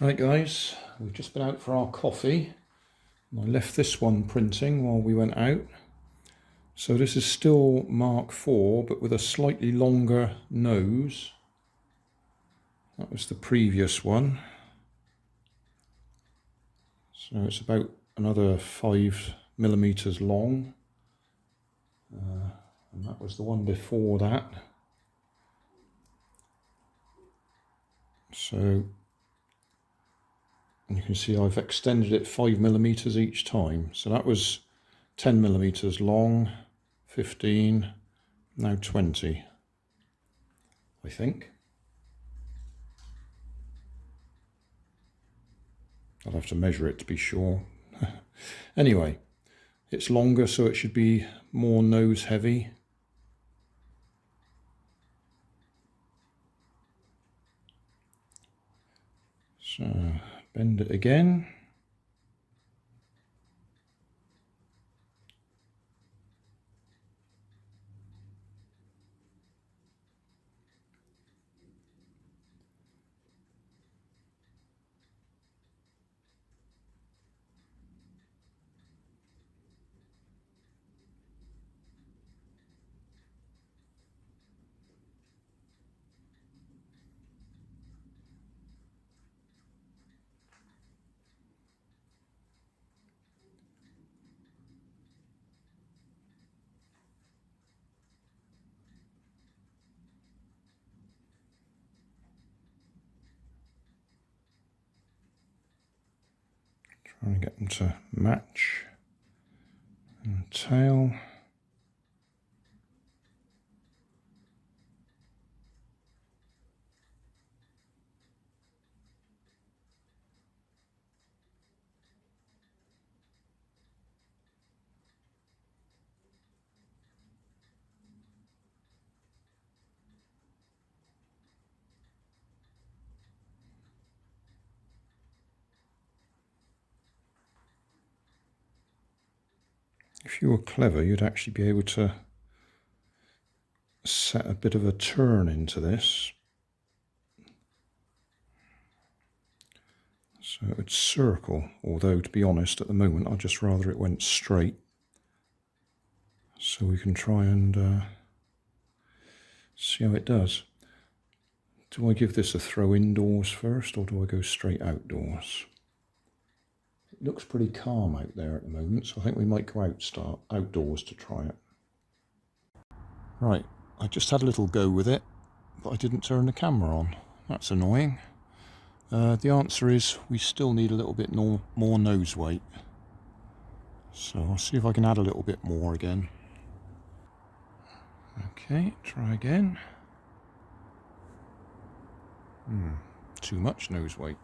Right guys, we've just been out for our coffee and I left this one printing while we went out. So this is still Mark IV but with a slightly longer nose. That was the previous one. So it's about another 5mm long. And that was the one before that. So and you can see I've extended it 5mm each time. So that was 10mm long, 15, now 20, I think. I'll have to measure it to be sure. Anyway, it's longer, so it should be more nose heavy. So bend it again. Trying to get them to match. And tail. If you were clever, you'd actually be able to set a bit of a turn into this. So it would circle, although to be honest, at the moment, I'd just rather it went straight. So we can try and see how it does. Do I give this a throw indoors first, or do I go straight outdoors? It looks pretty calm out there at the moment, so I think we might go outdoors to try it. Right, I just had a little go with it, but I didn't turn the camera on. That's annoying. The answer is we still need a little bit more nose weight. So I'll see if I can add a little bit more again. Okay, try again. Too much nose weight.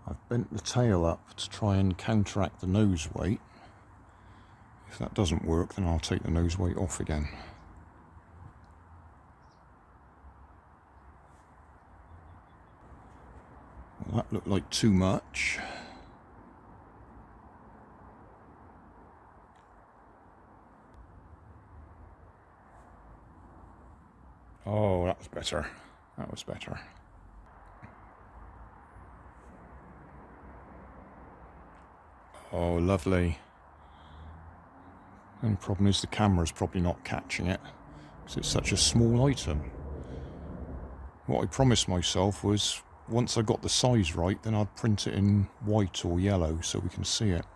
I've bent the tail up to try and counteract the nose weight. If that doesn't work, then I'll take the nose weight off again. Well, that looked like too much. Oh, that was better. That was better. Oh, lovely. The only problem is the camera's probably not catching it because it's such a small item. What I promised myself was once I got the size right, then I'd print it in white or yellow so we can see it.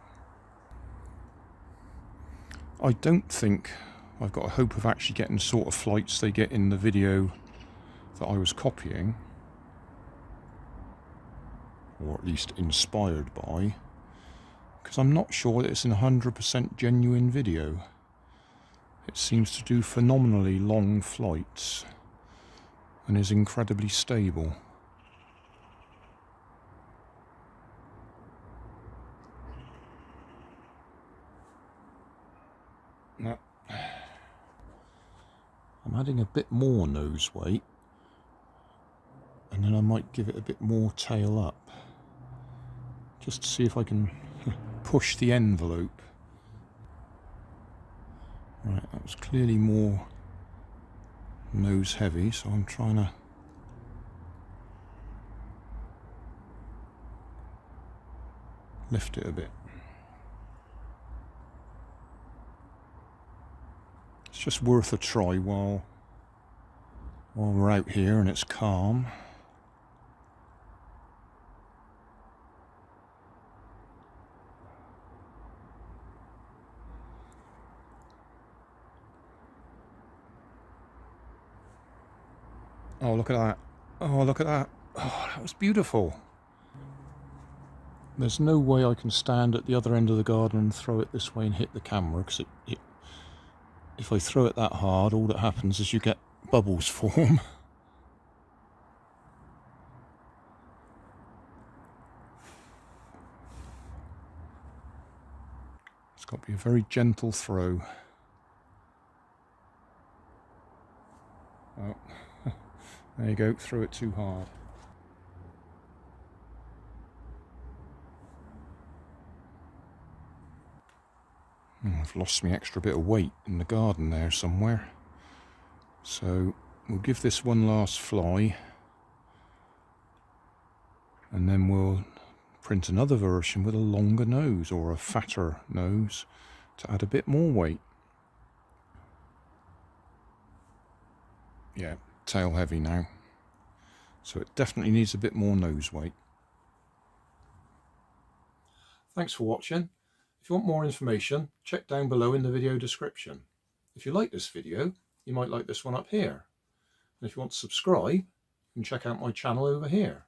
I don't think I've got a hope of actually getting sort of flights they get in the video that I was copying, or at least inspired by, because I'm not sure that it's an 100% genuine video. It seems to do phenomenally long flights and is incredibly stable. Now, I'm adding a bit more nose weight, and then I might give it a bit more tail up, just to see if I can push the envelope. Right, that was clearly more nose heavy, so I'm trying to lift it a bit. It's just worth a try while we're out here and it's calm. Oh, look at that. Oh, look at that. Oh, that was beautiful. There's no way I can stand at the other end of the garden and throw it this way and hit the camera, because if I throw it that hard, all that happens is you get bubbles form. It's got to be a very gentle throw. Oh, there you go, throw it too hard. I've lost my extra bit of weight in the garden there somewhere. So we'll give this one last fly, and then we'll print another version with a longer nose or a fatter nose to add a bit more weight. Yeah, tail heavy now. So it definitely needs a bit more nose weight. Thanks for watching. If you want more information, check down below in the video description. If you like this video, you might like this one up here. And if you want to subscribe, you can check out my channel over here.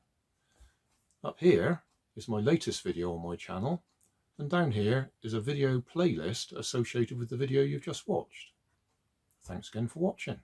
Up here is my latest video on my channel, and down here is a video playlist associated with the video you've just watched. Thanks again for watching.